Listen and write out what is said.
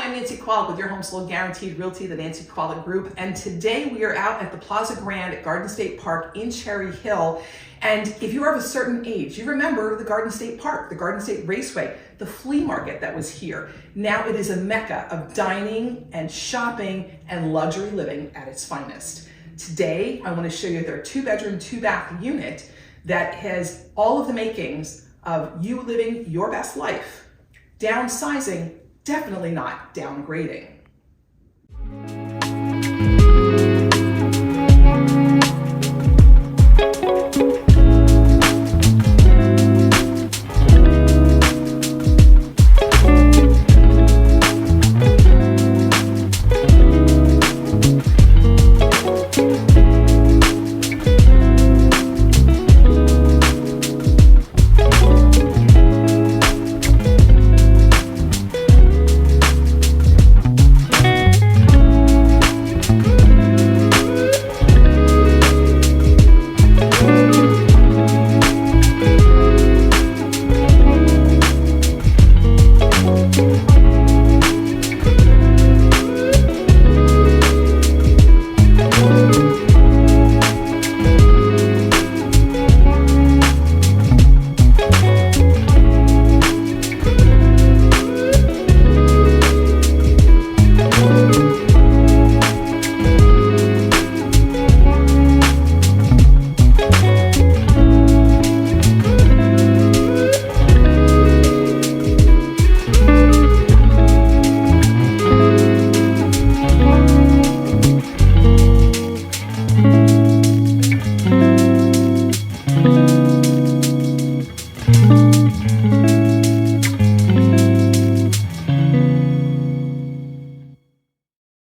I'm Nancy Kowalik with your Home Sold Guaranteed Realty, the Nancy Kowalik Group. And today we are out at the Plaza Grande at Garden State Park in Cherry Hill. And if you are of a certain age, you remember the Garden State Park, the Garden State Raceway, the flea market that was here. Now it is a mecca of dining and shopping and luxury living at its finest. Today, I want to show you their 2-bedroom, 2-bath unit that has all of the makings of you living your best life. Downsizing, definitely not downgrading.